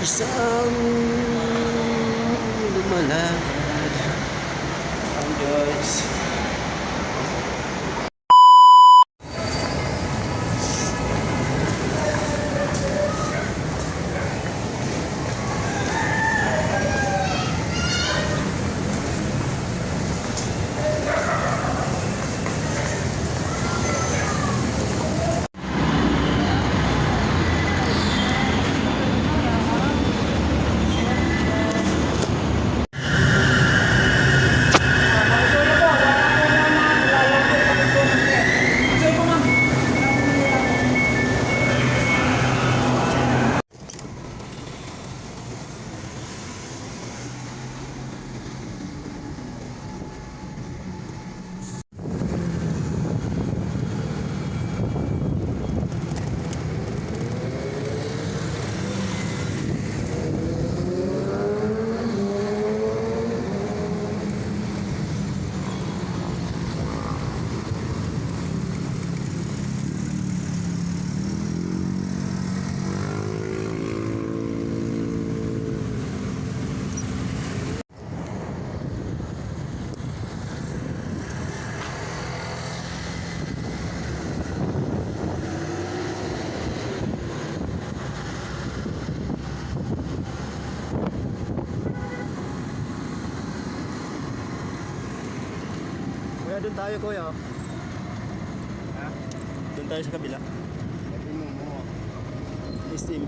Isang lumalakad ang guys. Kaya doon tayo kuya. Ha? Doon tayo sa kabila. Steam.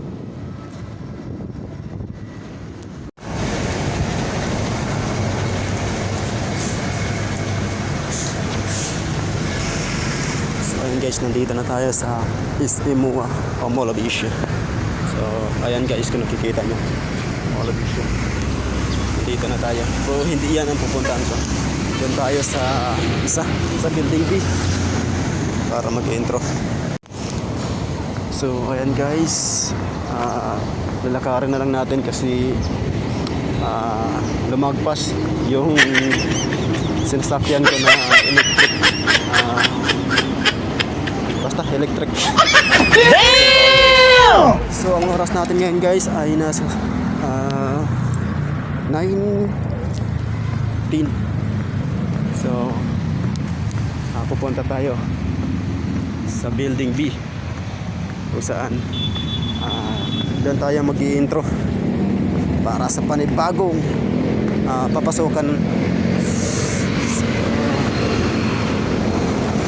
So ayun guys, nandito na tayo sa Istimua o Molabisha. So ayan guys, kung nakikita nyo, Molabisha. Nandito na tayo. Pero hindi yan ang pupuntahan ko. Doon tayo sa building B para mag-intro. So ayan guys, lalakarin na lang natin kasi lumagpas yung sinasakyan ko na electric, basta electric. So ang oras natin ngayon guys ay nasa 9:10. So pupunta tayo sa building B kung saan doon tayo mag-i-intro para sa panibagong papasukan.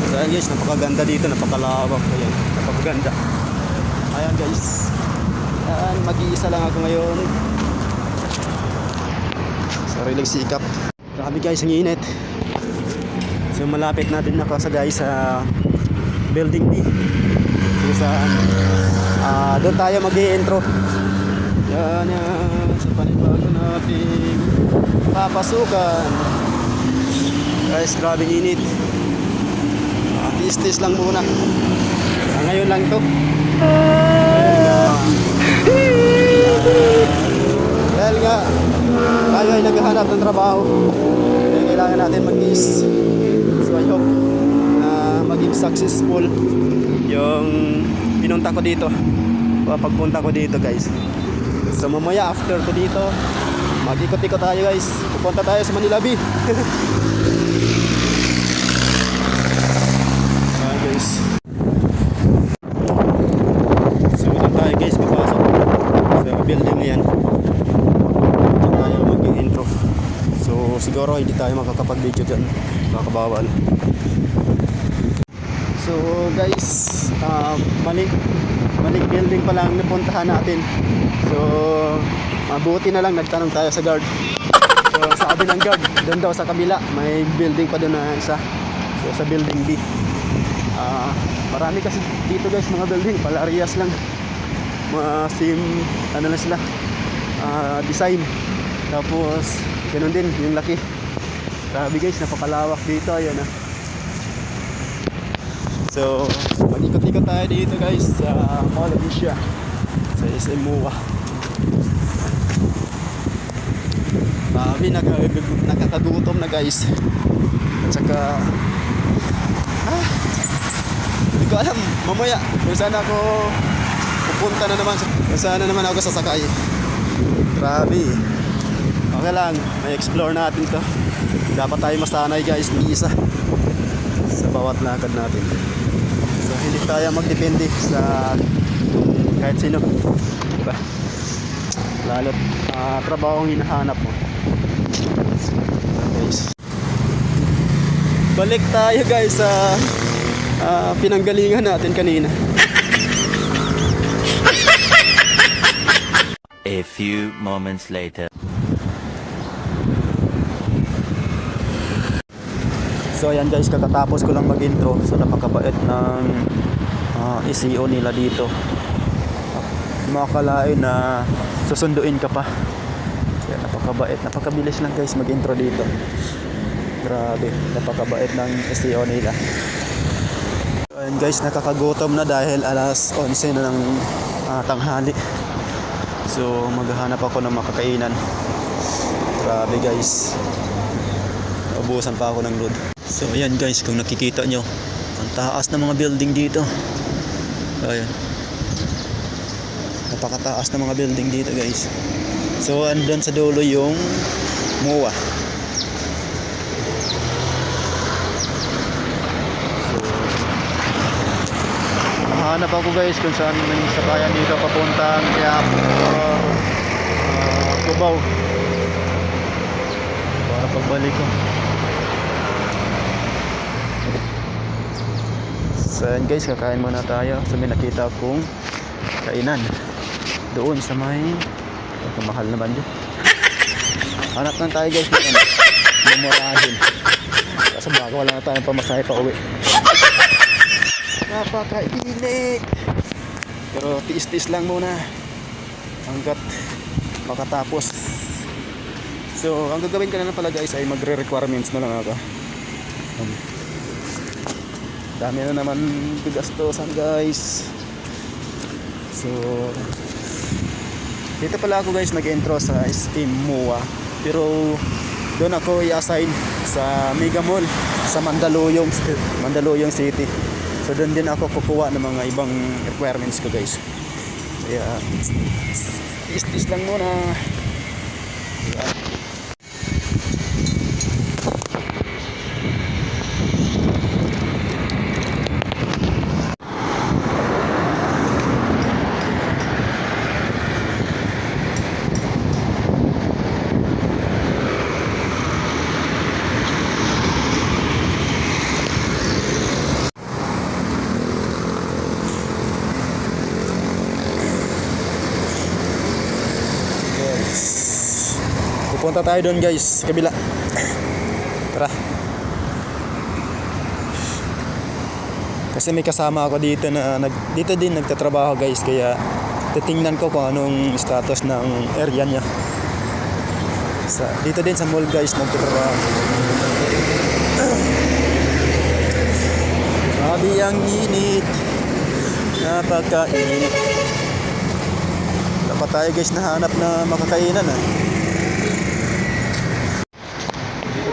So ayan guys, napakaganda dito, napakalawak. Ayan, napakaganda. Ayan guys, ayan, mag-iisa lang ako ngayon. Sariling sikap. Grabe guys, ang init. So malapit na din ako sa guys sa building B kung saan doon tayo mag-i-intro. Yan sa panibago natin papasukan. Guys, grabing init. Tis-tis lang muna. Ngayon lang to. Dahil nga tayo ay naghahanap ng trabaho, kailangan natin mag-is. So I hope na maging successful yung pinunta ko dito, pagpunta ko dito guys. So mamaya after ko dito, mag-ikot-ikot tayo guys. Pupunta tayo sa Manila B. Guys, so doon tayo guys, papasok sa building na yan. Diyan tayo mag-intro. So siguro hindi tayo makakapag-video dyan, makakabawal. So guys, balik building pa lang napuntahan natin. So mabuti na lang nagtanong tayo sa guard. So sabi ng guard, doon daw sa kabila may building pa doon na isa. So sa building B. Marami kasi dito guys mga building, palarias lang. Mga same ano lang sila, design. Tapos ganoon din yung laki. Grabe guys, napakalawak dito. Ayan ah. So mag-ikot-ikot tayo dito guys sa Molabisha, sa Istimua. Grabe, nakakagutom na guys. At saka hindi ko alam mamaya kung saan ako pupunta na naman, kung saan na naman ako sasakay. Grabe. Okay lang, may explore natin to. Dapat tayo masanay guys, ni isa sa bawat lakad natin. So hindi tayo magdepende sa kahit sino. Diba? Lalo't trabaho ang hinahanap mo. Guys. Balik tayo guys sa pinanggalingan natin kanina. A few moments later. So ayan guys, kakatapos ko lang mag-intro sa napakabait ng SEO nila dito. Makakalain na susunduin ka pa. Kaya napakabait, napakabilis lang guys mag-intro dito. Grabe, napakabait ng SEO nila. So ayan guys, nakakagutom na dahil alas 11 na ng tanghali. So maghahanap ako ng makakainan. Grabe guys, ubusan pa ako ng load. So ayan guys, kung nakikita nyo, ang taas ng mga building dito. Ayan, napakataas ng mga building dito guys. So andun sa dulo yung MOA. So hanap ako guys kung saan may sakayan dito papuntang Quiapo or Cubao para pagbalik ko. So yan guys, kakain muna tayo. So may nakita akong kainan doon sa may mahal naman din. Hanap lang tayo guys ng memorable. Kasi baka wala na tayong pamasahe pa uwi. Napakainit. Pero tiis-tiis lang muna hanggat makatapos. So ang gagawin ko na pala guys ay magre-requirements na lang ako. Dami na naman bigastosan guys. So dito pala ako guys nag-intro sa Steam MOA. Pero doon ako i-assign sa Mega Mall sa Mandaluyong City. So doon din ako kukuha ng mga ibang requirements ko guys. Kaya tis lang muna. Pupunta tayo doon guys, sa kabila. Tara. Kasi may kasama ako dito na dito din nagtatrabaho guys, kaya titingnan ko kung anong status ng area niya. Dito din sa mall guys nagtatrabaho. Sabi ang init. Napakainit. Dapat tayo guys nahanap na makakainan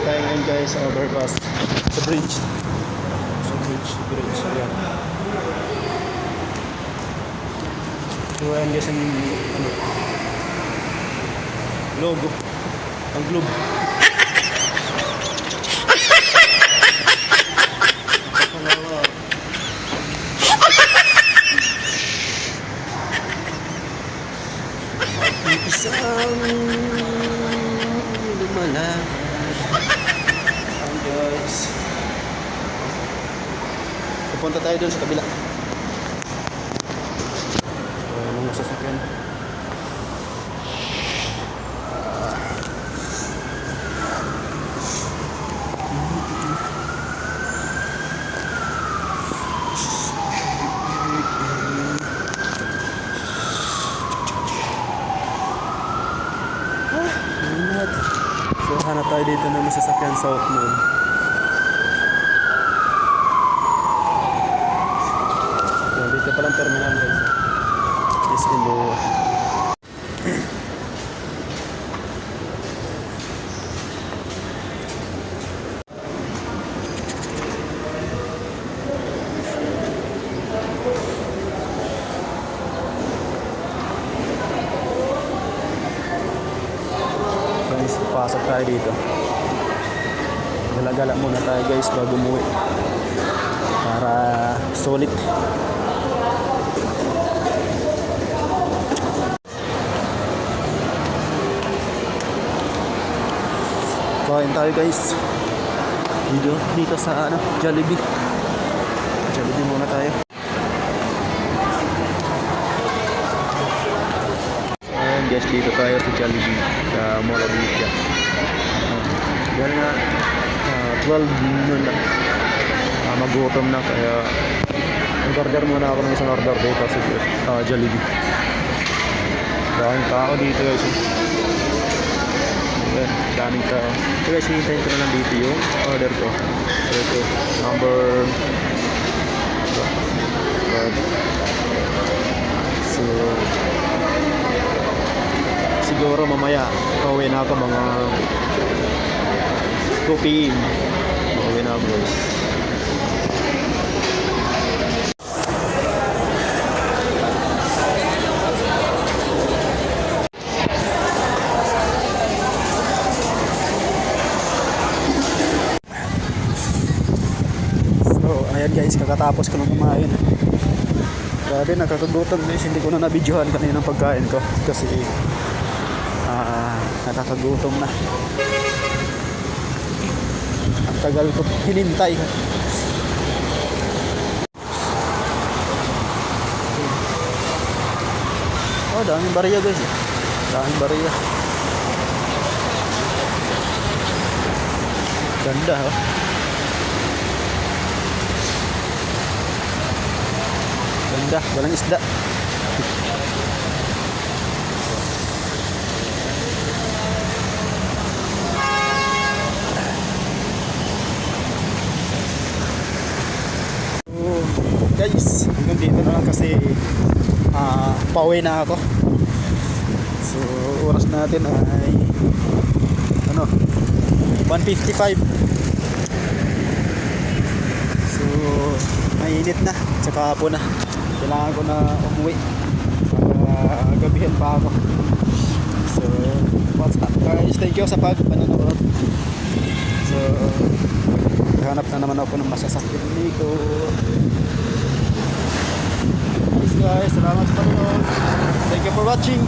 tayo ngayon guys sa overpass, sa bridge, ayan. So ayan guys ang logo, ang globe. Isang lumalang guys. Pupunta tayo doon sa kabila. Mga sasakyan. So hanap tayo dito ng masasakyan sa Outnoon. So dito palang terminal guys. Is in Loa. tayo dito. Gala-gala muna tayo guys bago umuwi. Para sulit. Kain tayo guys. Dito sa Jollibee. Jollibee muna tayo. Ayan guys, dito tayo sa Jollibee sa Mall of Asia. Dahil nga 12 noon na. Magutom na kaya nag-order muna ako ng isang order dito sa Jollibee. Daming tao dito guys. Ayan, daming tao. So guys, hintayin ko na lang dito yung order ko. So ito, number 5. So siguro mamaya pauwi na ako mga 2 PM. Pauwi na ako guys. Ayan guys, kakatapos ko nang kumain. Grabe, nakakagutom guys. Hindi ko na nabidyohan kanina ng pagkain ko kasi nakakagutom na. Ang tagal ko hinintay. Oh, daming bariya guys. Daming bariya. Ganda oh. Ganda, walang isda. So, guys, hanggang dito na lang kasi pauwi na ako. So, oras natin ay 1:55. So, mainit na, tsaka hapon na. Kailangan ko na umuwi para gabihin pa ako. So, what's up guys? Thank you sa panonood. So, hanap na naman ako ng masasakyan dito. Guys, salamat sa panonood. Thank you for watching.